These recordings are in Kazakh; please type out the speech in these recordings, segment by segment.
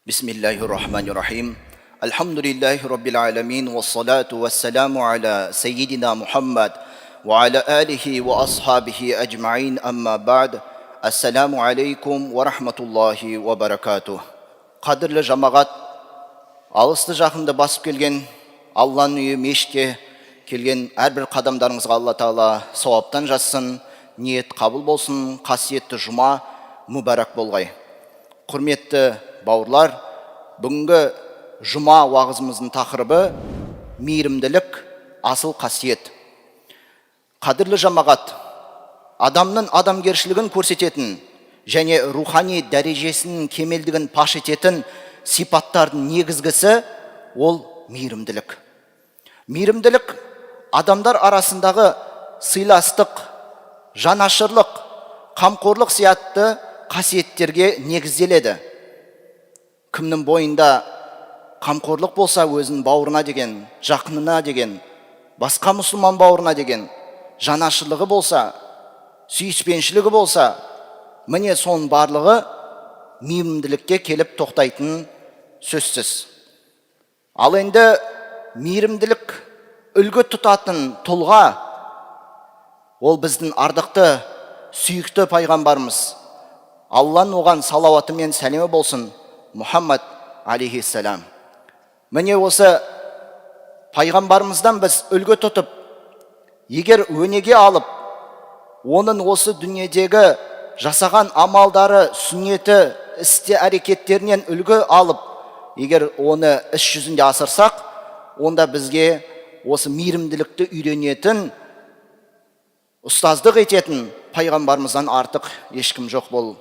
Бисмиллахир-рахманир-рахим. Альхамдулиллахи раббил аламин, вассалату вассаламу аля сайидина Мухаммад ва аля алихи ва асхабихи аджмаин, амма ба'д. Ассаламу алейкум ва рахматуллахи ва баракатух. Қадірлі жамағат, алысты жақынды басып келген, Алланың үйі мешітке келген әрбір қадамдарыңызға Алла Тағала сауаптан жазсын, ниет қабыл болсын, қасиетті жұма мүбәрәк болғай. Құрметті бауырлар, бүгінгі жұма уағызымыздың тақырыбы мейірімділік, асыл қасиет. Қадірлі жамағат, адамның адамгершілігін көрсететін және рухани дәрежесінің кемелдігін паш ететін сипаттардың негізгісі ол мейірімділік. Мейірімділік адамдар арасындағы сыйластық, жанашырлық, қамқорлық сияқты қасиеттерге негізделеді. Кімнің бойында қамқорлық болса, өзінің бауырына деген, жақынына деген, басқа мұсылман бауырына деген жанашырлығы болса, сүйіспеншілігі болса, міне соның барлығы мейірімділікке келіп тоқтайтын сөзсіз. Ал енді мейірімділік үлгі тұтатын тұлға ол біздің ардықты, сүйікті пайғамбарымыз. Алланың оған салауаты мен сәлемі болсын, Мұхаммад алейхиссалам. Міне осы пайғамбарымыздан біз үлгі тұтып, егер өнеге алып, оның осы дүниедегі жасаған амалдары, сүннеті, істе әрекеттерінен үлгі алып, егер оны іс жүзінде асырсақ, онда бізге осы мейірімділікті үйренетін, ұстаздық ететін пайғамбарымыздан артық ешкім жоқ бол.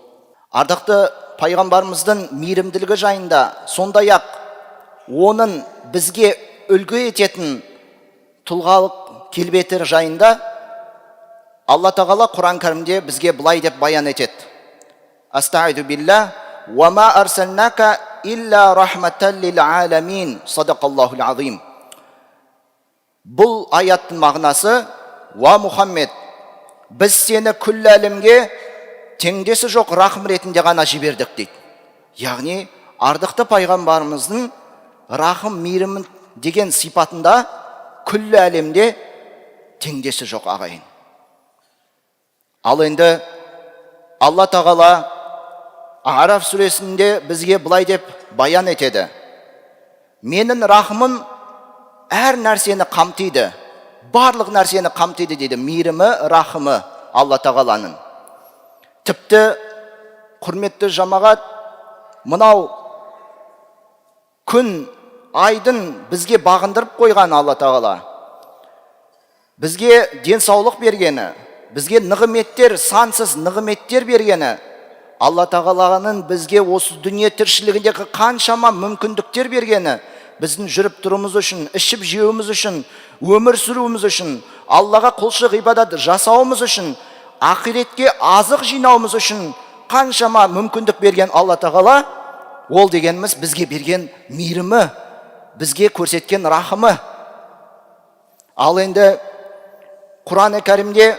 Ардақты пайғамбарымыздың мейірімділігі жайында, сондай-ақ оның бізге үлгі ететін тұлғалық келбеттер жайында Алла Тағала Құран кәрімде бізге былай деп баян етеді. Астағиду билла, ва ма арсалнака илля рахматан лил аламин. Садақаллахул азим. Бұл аяттың мағынасы: ва Мұхаммед, біз сені күллі әлемге теңдесі жоқ рахым ретінде ғана жібердік дейді. Яғни ардықты пайғамбарымыздың рахым, мейірім деген сипатында күллі әлемде теңдесі жоқ ағайын. Ал енді Алла Тағала Араф сүресінде бізге былай деп баян етеді: менің рахымым әр нәрсені қамтиды, барлық нәрсені қамтиды дейді. Мейірімі, рахымы Алла Тағаланың. Тіпті құрметті жамағат, мынау күн, айдың бізге бағындырып қойған Алла Тағала, бізге денсаулық бергені, бізге нығметтер, сансыз нығметтер бергені, Алла Тағаланың бізге осы дүние тіршілігіндегі қаншама мүмкіндіктер бергені, біздің жүріп тұрымыз үшін, ішіп жеуіміз үшін, өмір сүруіміз үшін, Аллаға құлшылық ғибадат жасауымыз үшін, ақиретке азық жинауымыз үшін қаншама мүмкіндік берген Алла Тағала, ол дегеніміз бізге берген мейірімі, бізге көрсеткен рахымы. Ал енді Құран кәрімде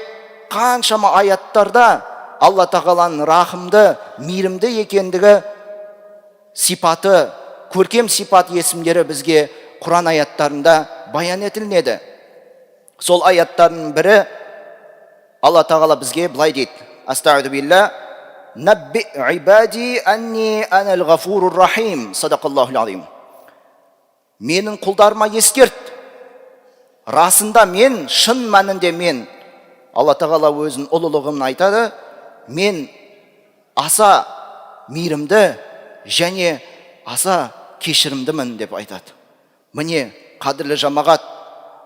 қаншама аяттарда Алла Тағаланың рахымды, мейірімді екендігі сипаты, көркем сипат есімдері бізге Құран аяттарында баян етілінеді. Сол аяттардың бірі Алла Тағала бізге былай дейді: Астағиду билла, набби ибади анни анал ғафурур рахим. Садақаллахул азим. Менің құлдарыма ескерт, расында мен, шын мәнінде мен, Алла Тағала өзінің ұлылығын айтады, мен аса мейірімді және аса кешірімдімін деп айтады. Міне қадірлі жамағат,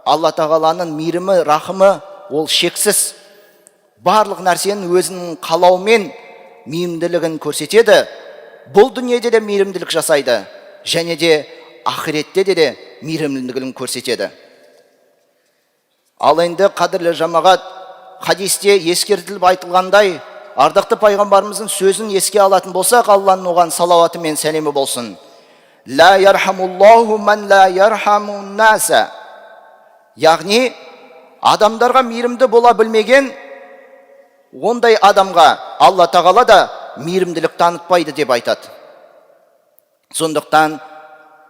Алла Тағаланың мейірімі, рахымы ол шексіз. Барлық нәрсенің өзінің қалауымен мейірімділігін көрсетеді. Бұл дүниеде де мейірімділік жасайды, және де ақиретте де мейірімділігін көрсетеді. Ал енді қадірлі жамағат, хадисте ескертіліп айтылғандай, ардақты пайғамбарымыздың сөзін еске алатын болсақ, Алланың оған салауаты мен сәлемі болсын: ла ярхамуллаху ман ла ярхамун наса. Яғни адамдарға мейірімді бола білмеген ондай адамға Алла Тағала да мейірімділік танытпайды деп айтады. Сондықтан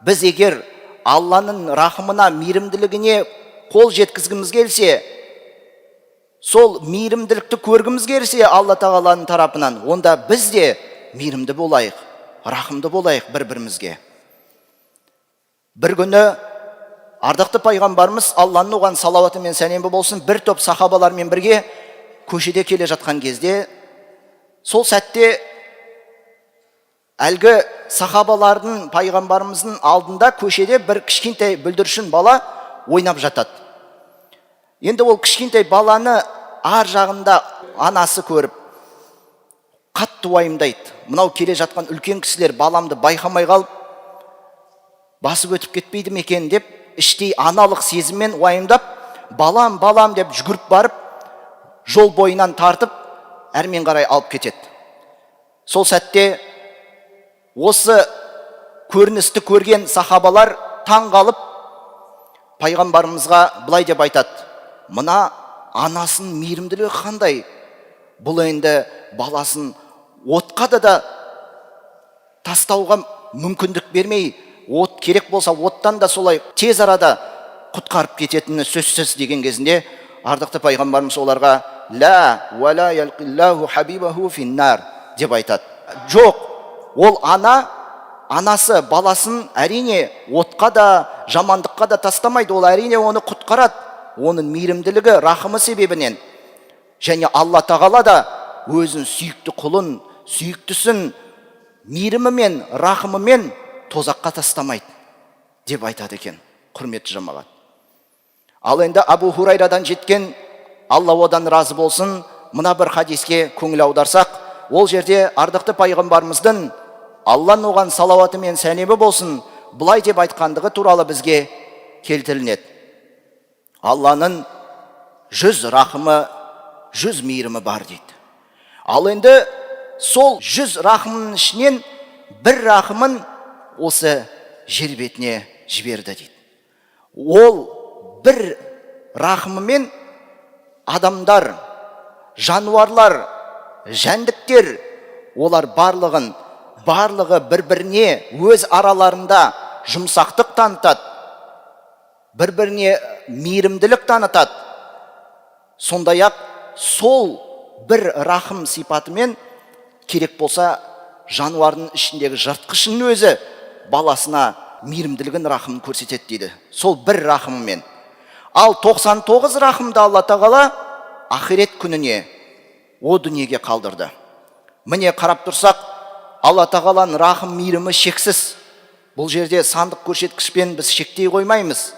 біз егер Алланың рахымына, мейірімділігіне қол жеткізгіміз келсе, сол мейірімділікті көргіміз келсе Алла тағаланың тарапынан, онда біз де мейірімді болайық, рахымды болайық бір-бірімізге. Бір күні ардақты пайғамбарымыз, Алланың оған салауаты мен сәлемі болсын, бір топ сахабалармен бірге көшеде келе жатқан кезде, сол сәтте әлгі сахабалардың, пайғамбарымыздың алдында көшеде бір кішкентай бүлдіршін бала ойнап жатады. Енді ол кішкентай баланы ар жағында анасы көріп, қатты уайымдайды. Мынау келе жатқан үлкен кісілер баламды байқамай қалып, басып өтіп кетпейді ме екен деп, іштей аналық сезіммен уайымдап, балам, балам деп жүгіріп барып, жол бойынан тартып, әрмен қарай алып кетеді. Сол сәтте осы көріністі көрген сахабалар таң қалып, пайғамбарымызға былай деп айтады: мына анасының мейірімділігі қандай? Бұл енді баласын отқа да тастауға мүмкіндік бермей, от керек болса оттан да солай тез арада құтқарып кететіні сөзсіз деген кезінде, ардақты пайғамбарымыз оларға ла уала ялқиллаху хабибаху финнар деп айтады. Жоқ, ол анасы баласын әрине отқа да, жамандыққа да тастамайды, ол әрине оны құтқарады, оның мейірімділігі, рахымы себебінен. Және Алла тағала да өзінің сүйікті құлын, сүйіктісін мейірімімен, рахымымен тозаққа тастамайды деп айтады екен, құрметті жамағат. Ал енді Абу Хурайрадан жеткен, Алла одан разы болсын, мына бір хадиске көңіл аударсақ, ол жерде ардақты пайғамбарымыздың, Алланың оған салауаты мен сәлемі болсын, бұлай деп айтқандығы туралы бізге келтіріледі: Алланың 100 рахымы, 100 мейірімі бар дейді. Ал енді сол 100 рахымның ішінен бір рахымын осы жер бетіне жіберді дейді. Ол бір рахымымен адамдар, жануарлар, жәндіктер, олар барлығы бір-біріне өз араларында жұмсақтық танытады, бір-біріне мейірімділік танытады. Сондай-ақ сол бір рахым сипатымен керек болса жануардың ішіндегі жыртқышының өзі баласына мейірімділігін, рахымын көрсетеді дейді. Сол бір рахымымен. Ал 99 рахымды Алла тағала ақирет күніне, о дүниеге қалдырды. Міне қарап тұрсақ, Алла тағаланың рахым, мейірімі шексіз. Бұл жерде сандық көрсеткішпен біз шектей қоймаймыз.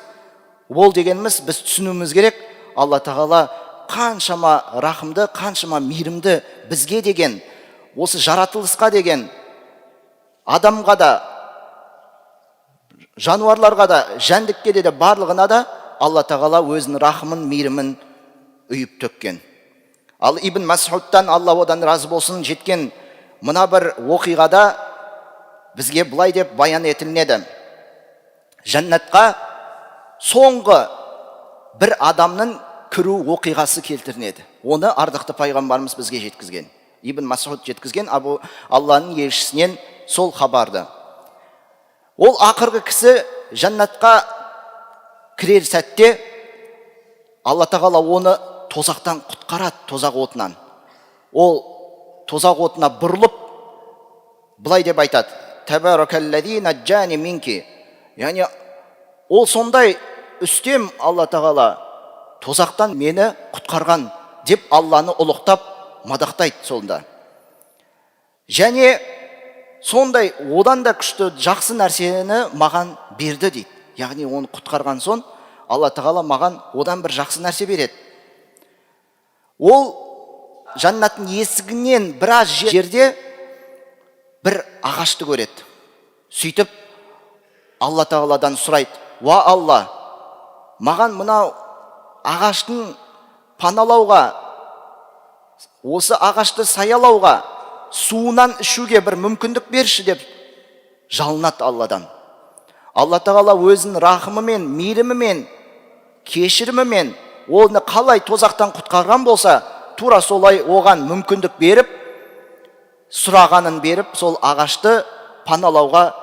Ол дегеніміз біз түсінуіміз керек, Алла тағала қаншама рахымды, қаншама мейірімді бізге деген, осы жаратылысқа деген, адамға да, жануарларға да, жәндікке де барлығына да Алла тағала өзінің рахымын, мейірімін үйіп төккен. Ал Ибн Мас'удтан, Алла одан разы болсын, жеткен мына бір оқиғада бізге бұлай деп баян етілінеді: жәннатқа соңғы бір адамның кіру оқиғасы келтірінеді. Оны ардақты пайғамбарымыз бізге жеткізген. Ибн Мас'уд жеткізген Алланың елшісінен сол хабарды. Ол ақырғы кісі жәннатқа кірер сәтте Алла тағала оны тозақтан құтқарады, тозақ отынан. Ол тозақ отына бұрылып былай деп айтады: Табаракаллази наджани минки. Яғни ол сондай үстем, Алла тағала тозақтан мені құтқарған деп Алланы ұлықтап мадақтайды сонда. Және сондай одан да күшті жақсы нәрсені маған берді дейді. Яғни оны құтқарған соң Алла тағала маған одан бір жақсы нәрсе береді. Ол жаннаттың есігінен біраз жерде бір ағашты көреді. Сөйтіп Алла тағаладан сұрайды: Ва Алла, маған мынау ағаштың паналауға, осы ағашты саялауға, суынан ішуге бір мүмкіндік берші деп жалынады Алладан. Алла тағала өзінің рахымымен, мейірімімен, кешірімімен оны қалай тозақтан құтқарған болса, тура солай оған мүмкіндік беріп, сұрағанын беріп, сол ағашты паналауға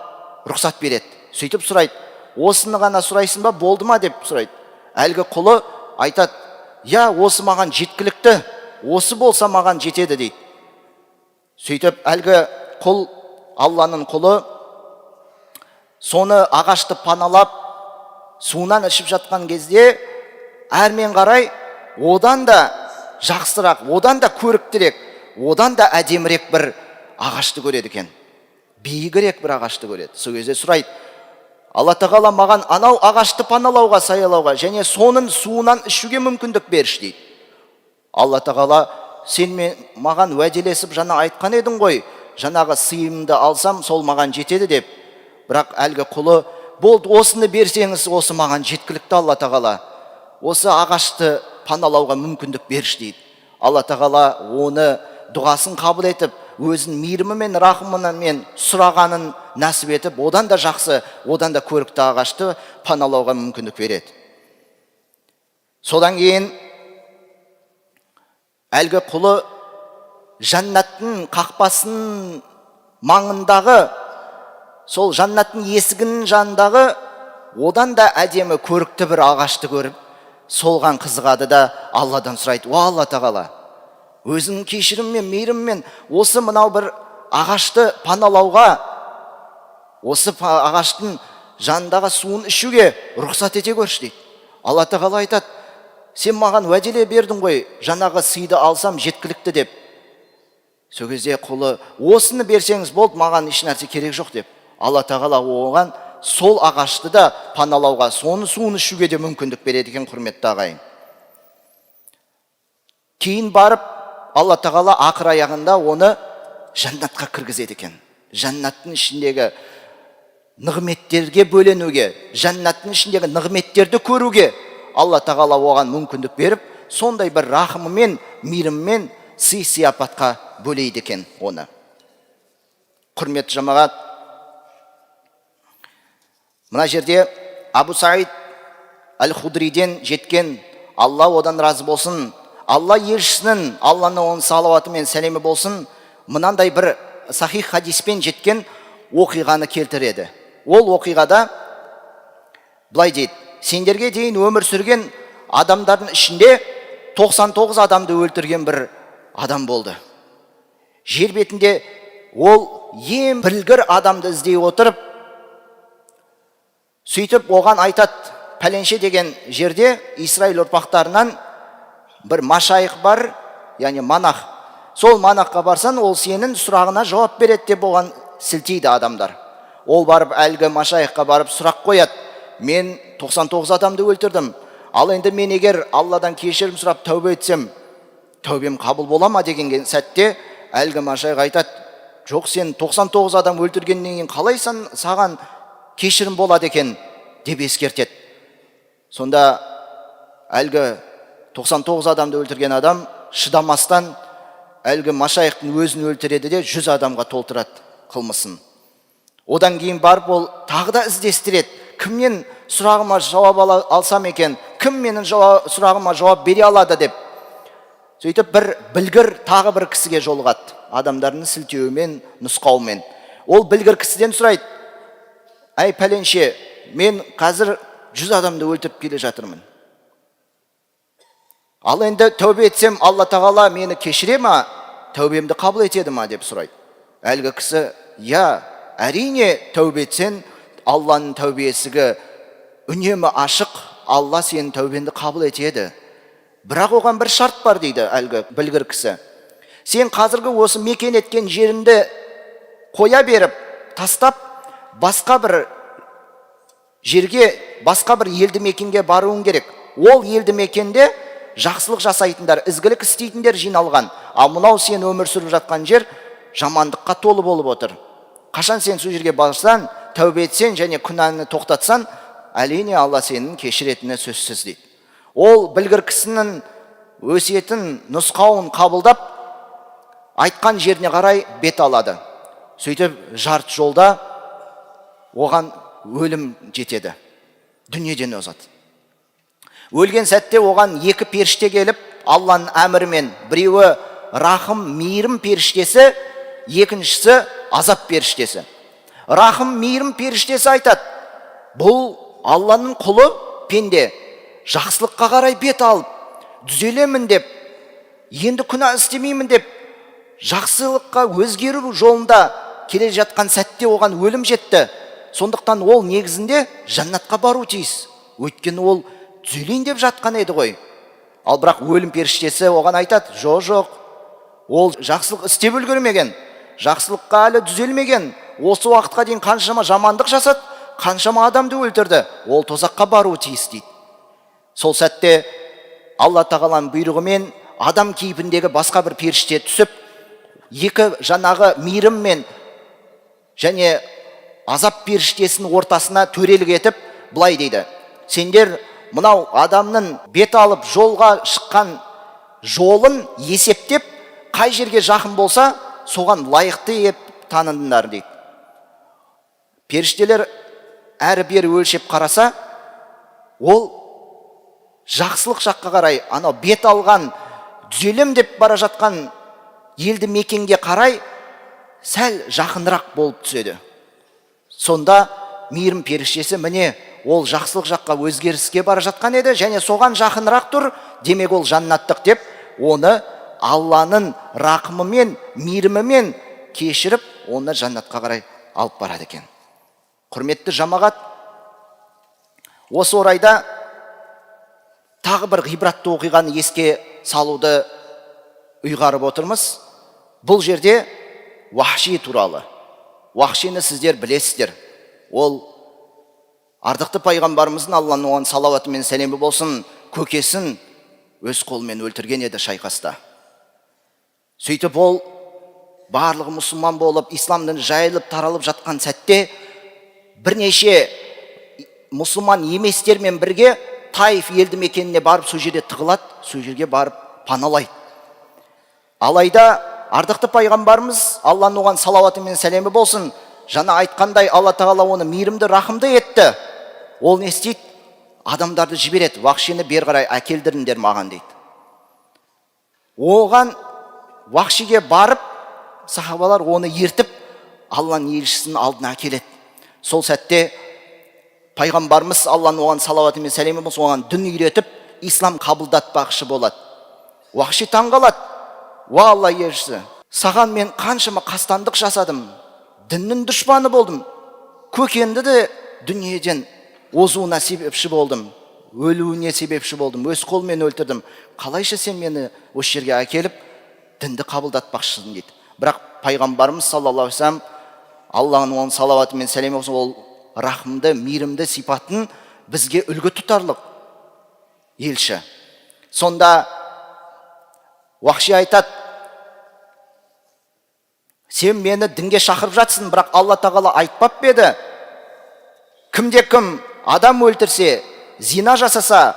рұқсат береді. Сөйтіп сұрайды, осыны ғана сұрайсың ба, болды ма деп сұрайды. Әлгі құлы айтады, я, осы маған жеткілікті, осы болса маған жетеді дейді. Сөйтіп әлгі құл, Алланың құлы, соны ағашты паналап, суынан ішіп жатқан кезде, әрмен қарай, одан да жақсырақ, одан да көріктірек, одан да әдемірек бір ағашты көреді екен. Биігірек бір ағашты көреді. Сол кезде сұрайды, Алла тағала маған анау ағашты паналауға, саялауға және соның суынан ішуге мүмкіндік берші дейді. Алла тағала, сен маған уәделесіп жаңа айтқан едің ғой, жаңағы сыйымды алсам, сол маған жетеді деп. Бірақ әлгі құлы, болды, осыны берсеңіз, осы маған жеткілікті Алла тағала. Осы ағашты паналауға мүмкіндік берші дейді. Алла тағала оны дұғасын қабыл етіп, өзін мейірімімен, рахымымен сұрағанын нәсіп етіп, одан да жақсы, одан да көрікті ағашты паналауға мүмкіндік береді. Содан кейін әлгі құлы жаннаттың қақпасының маңындағы, сол жаннаттың есігінің жанындағы одан да әдемі көрікті бір ағашты көріп, солған қызығады да Алладан сұрайды, о Алла тағала, өзінің кешіріммен, мейіріммен осы мынау бір ағашты паналауға, осы ағаштың жанындағы суын ішуге рұқсат ете көрші дейді. Алла тағала айтады, сен маған уәделе бердің ғой, жаңағы сыйды алсам жеткілікті деп. Сол кезде құлы, осыны берсеңіз болды, маған еш нәрсе керек жоқ деп. Алла тағала оған сол ағашты да паналауға, соны суын ішуге де мүмкіндік береді екен, құрметті ағайын. Кейін барып Алла тағала ақыр аяғында оны жаннатқа кіргізеді екен. Жаннаттың ішіндегі нығметтерге бөленуге, жаннаттың ішіндегі нығметтерді көруге Алла тағала оған мүмкіндік беріп, сондай бір рахымымен, мейіріммен сый сияпатқа бөлейді екен оны. Құрметті жамағат, мына жерде Абу Саид Әл-Худриден жеткен, Алла одан разы болсын, Алла елшісінің, Алланың оның салауаты мен сәлемі болсын, мынандай бір сахих хадиспен жеткен оқиғаны келтіреді. Ол оқиғада былай дейді, сендерге дейін өмір сүрген адамдардың ішінде 99 адамды өлтірген бір адам болды. Жер бетінде ол ең білгір адамды іздей отырып, сөйтіп оған айтады, пәленше деген жерде Исраил ұрпақтарынан бір машайық бар, яғни манах. Сол манаққа барсан, ол сенің сұрағына жауап береді деп оған сілтейді адамдар. Ол барып әлгі машайыққа барып сұрақ қояды, мен 99 адамды өлтірдім, ал енді мен егер Алладан кешірім сұрап тәубе етсем, тәубем қабыл бола ма деген сәтте әлгі машайық айтады, жоқ, сен 99 адам өлтіргеннен кейін қалай саған кешірім болады екен деп ескертеді. Сонда әлгі 99 адамды өлтірген адам шыдамастан әлгі машайықтың өзін өлтіреді де 100 адамға толтырады қылмысын. Одан кейін барып ол тағы да іздестіреді, кімнен сұрағыма жауап алсам екен, кім менің сұрағыма жауап бере алады деп. Сөйтіп бір білгір тағы бір кісіге жолығады, адамдардың сілтеуімен, нұсқауымен. Ол білгір кісіден сұрайды, әй пәленше, мен қазір 100 адамды өлтіріп келе жатырмын. Ал енді тәубе етсем, Алла тағала мені кешіре ма, тәубемді қабыл етеді ма деп сұрайды. Әлгі кісі, я, әрине тәубе етсен, Алланың тәубе есігі үнемі ашық, Алла сенің тәубеңді қабыл етеді. Бірақ оған бір шарт бар дейді әлгі білгір кісі. Сен қазіргі осы мекен еткен жеріңді қоя беріп, тастап, басқа бір жерге, басқа бір елді мекенге баруың керек. Ол елді мекенде жақсылық жасайтындар, ізгілік істейтіндер жиналған. Ал мынау сен өмір сүріп жатқан жер жамандыққа толы болып отыр. Қашан сен сол жерге барсаң, тәубе етсең және күнәні тоқтатсаң, әрине Алла сенің кешіретіні сөзсіз дейді. Ол білгір кісінің өсиетін, нұсқауын қабылдап, айтқан жеріне қарай бет алады. Сөйтіп жарты жолда оған өлім жетеді, дүниеден озады. Өлген сәтте оған екі періште келіп, Алланың әмірімен, біреуі рахым, мейірім періштесі, екіншісі азап періштесі. рахым, мейірім періштесі айтады, бұл Алланың құлы пенде жақсылыққа қарай бет алып, түзелемін деп, енді күнә істемеймін деп, жақсылыққа өзгеру жолында келе жатқан сәтте оған өлім жетті. Сондықтан ол негізінде жаннатқа бару тиіс. Өйткені ол түзелейін деп жатқан еді ғой. Ал бірақ өлім періштесі оған айтады, жоқ, ол жақсылық істеп үлгермеген, жақсылыққа әлі түзелмеген, осы уақытқа дейін қаншама жамандық жасады, қаншама адамды өлтірді, ол тозаққа бару тиіс дейді. Сол сәтте Алла тағаланың бұйрығымен адам кейпіндегі басқа бір періште түсіп, екі жанағы мейірім мен және азап періштесінің ортасына төрелік етіп, былай дейді: сендер мынау адамның бет алып жолға шыққан жолын есептеп, қай жерге жақын болса, соған лайықты еп таныңдар дейді. Періштелер әрі бері өлшеп қараса, ол жақсылық жаққа қарай, анау бет алған, түзелем деп бара жатқан елді мекенге қарай сәл жақынырақ болып түседі. Сонда мейірім періштесі міне ол жақсылық жаққа өзгеріске бара жатқан еді, және соған жақынырақ тұр, демек ол жаннаттық деп, оны Алланың рақымымен, мейірімімен кешіріп, оны жаннатқа қарай алып барады екен. Құрметті жамағат, осы орайда тағы бір ғибратты оқиғаны еске салуды ұйғарып отырмыз. Бұл жерде Вахши туралы. Вахшини сіздер білесіздер. Ол ардықты пайғамбарымыздың, Алланың оған салауаты мен сәлемі болсын, көкесін өз қолымен өлтірген еді шайқаста. Сөйтіп ол барлығы мұсылман болып, исламның жайылып таралып жатқан сәтте бірнеше мұсылман еместермен бірге Таиф елді мекеніне барып, сол жерде тығылады, сол жерге барып паналайды. Алайда ардықты пайғамбарымыз, Алланың оған салауаты мен сәлемі болсын, жаңа айтқандай Алла тағала оны мейірімді, рахымды етті. Ол не істейді? Адамдарды жібереді, Вахшини бер қарай әкелдіріңдер маған дейді. Оған Вахшиге барып, сахабалар оны ертіп, Алланың елшісінің алдына әкеледі. Сол сәтте пайғамбарымыз, Алланың оған салауаты мен сәлемі болсын, оған дін үйретіп, ислам қабылдатпақшы болады. Вахши таңғалады: уа Алла елшісі, саған мен қаншама қастандық жасадым, діннің дұшпаны болдым, көкенді де дүниеден озуына себепші болдым, өлуіне себепші болдым, өз қолмен өлтірдім. Қалайша сен мені осы жерге әкеліп, дінді қабылдатпақшысың дейді. Бірақ пайғамбарымыз саллаллаху алейхи ва саллям, Алланың оған салауаты мен сәлемі болсын, ол рахымды, мейірімді сипатын бізге үлгі тұтарлық елші. Сонда Вахши айтады: сен мені дінге шақырып жатсың, бірақ Алла тағала айтпап еді, кімде кім адам өлтірсе, зина жасаса,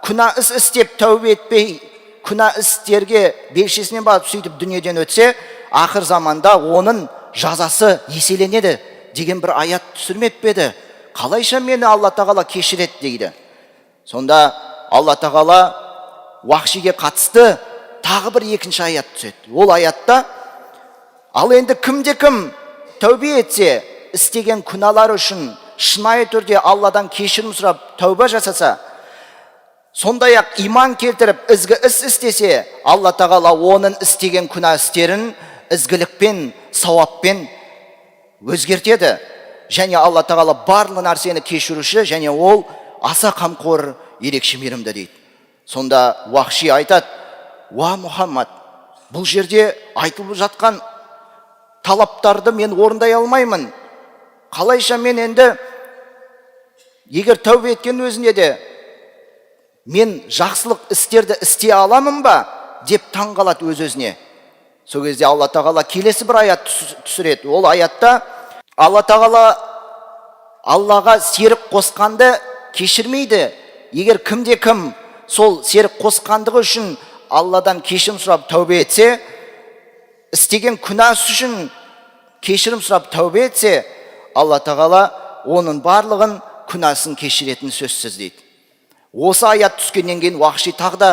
күнә іс істеп тәубе етпей, күнә істерге белшесінен барып сөйтіп дүниеден өтсе, ақыр заманда оның жазасы еселенеді деген бір аят түсірмеп еді. Қалайша мені Алла тағала кешіреді дейді. Сонда Алла тағала Вахшиге қатысты тағы бір екінші аят түседі. Ол аятта: ал енді кімде кім тәубе етсе, істеген күнәлар үшін шынайы түрде Алладан кешірім сұрап тәуба жасаса, сондай-ақ иман келтіріп ізгі іс істесе, Алла тағала оның істеген күнә істерін ізгілікпен, сауаппен өзгертеді. Және Алла тағала барлық нәрсені кешіруші, және ол аса қамқор, ерекше мейірімді дейді. Сонда Вахши айтады: уа Мұхаммад, бұл жерде айтылып жатқан талаптарды мен орындай алмаймын. Қалайша мен енді, егер тәубе еткен өзінде де, мен жақсылық істерді істей аламын ба деп таңғалады өз-өзіне. Сол кезде Алла тағала келесі бір аят түсіреді. Ол аятта Алла тағала Аллаға серік қосқанды кешірмейді. Егер кімде кім сол серік қосқандығы үшін Алладан кешірім сұрап тәубе етсе, істеген күнәсі үшін кешірім сұрап тәубе етсе, Алла тағала оның барлығын күнәсін кешіретін сөзсіз дейді. Осы аят түскеннен кейін Вахши тағы да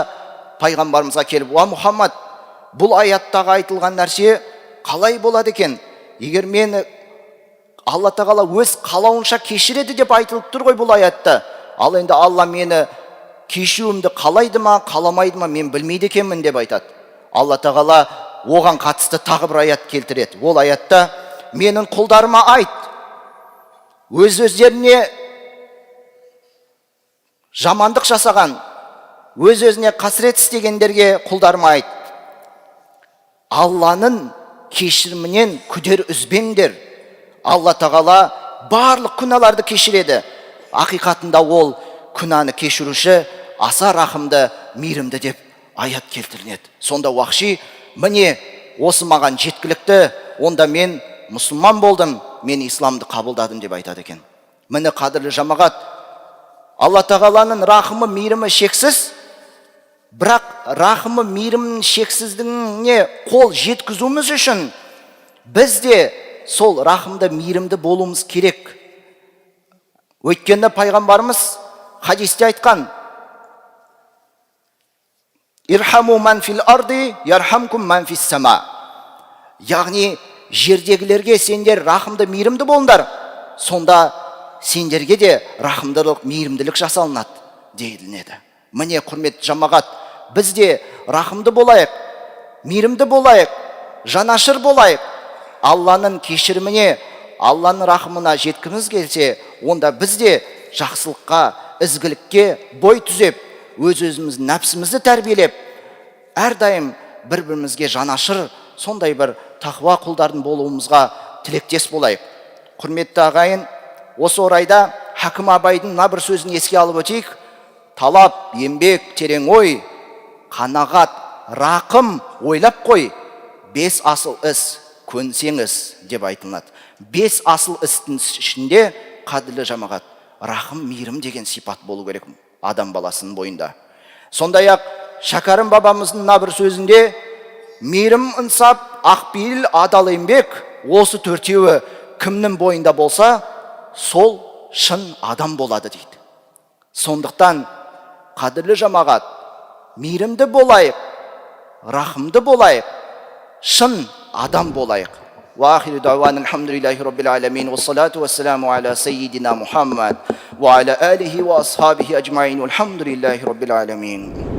пайғамбарымызға келіп: уа Мұхаммад, бұл аяттағы айтылған нәрсе қалай болады екен? Егер мені Алла тағала өз қалауынша кешіреді деп айтылып тұр ғой бұл аятта. Ал енді Алла мені кешуімді қалайды ма, қаламайды ма, мен білмейді екенмін деп айтады. Алла тағала оған қатысты тағы бір аят келтіреді. Ол аятта менің құлдарыма айт, өз-өздеріне жамандық жасаған, өз-өзіне қасірет істегендерге құлдарыма айт, Алланың кешірімінен күдер үзбеңдер. Алла тағала барлық күнәларды кешіреді. Ақиқатында ол күнәні кешіруші, аса рахымды, мейірімді деп аят келтіріледі. Сонда Уахши, міне осы маған жеткілікті, онда мен мұсылман болдым, мен исламды қабылдадым деп айтады екен. Міне қадірлі жамағат, Алла тағаланың рахымы, мейірімі шексіз, бірақ рахымы, мейірімнің шексіздігіне қол жеткізуіміз үшін біз де сол рахымды, мейірімді болуымыз керек. Өйткені пайғамбарымыз хадисте айтқан: ирхаму ман фил арди, ярхамкум ман фис сама. Яғни жердегілерге сендер рахымды, мейірімді болыңдар, сонда сендерге де рахымдылық, мейірімділік жасалынады дейілінеді. Міне құрметті жамағат, біз де рахымды болайық, мейірімді болайық, жанашыр болайық. Алланың кешіріміне, Алланың рахымына жеткіміз келсе, онда біз де жақсылыққа, ізгілікке бой түзеп, өз-өзіміздің нәпсімізді тәрбиелеп, әрдайым бір-бірімізге жанашыр, сондай бір тақуа құлдардың болуымызға тілектес болайық. Құрметті ағайын, осы орайда Хакім Абайдың мына бір сөзін еске алып өтейік. Талап, еңбек, терең ой, қанағат, рақым ойлап қой, 5 асыл іс көнсеңіз деп айтылады. 5 асыл істің ішінде, қадірлі жамағат, рахым, мейірім деген сипат болу керек адам баласының бойында. Сондай-ақ Шәкәрім бабамыздың мына бір сөзінде: мейірім, ынсап, ақпейіл, адал еңбек, осы төртеуі кімнің бойында болса, сол шын адам болады дейді. Сондықтан қадірлі жамағат, мейірімді болайық, рахымды болайық, шын адам болайық. Ва ахиру дауана алхамдулиллахи раббил аламин, вассалату вассаламу аля саййидина Мухаммад ва аля алихи ва асхабихи аджмаин, вальхамдулиллахи раббил аламин.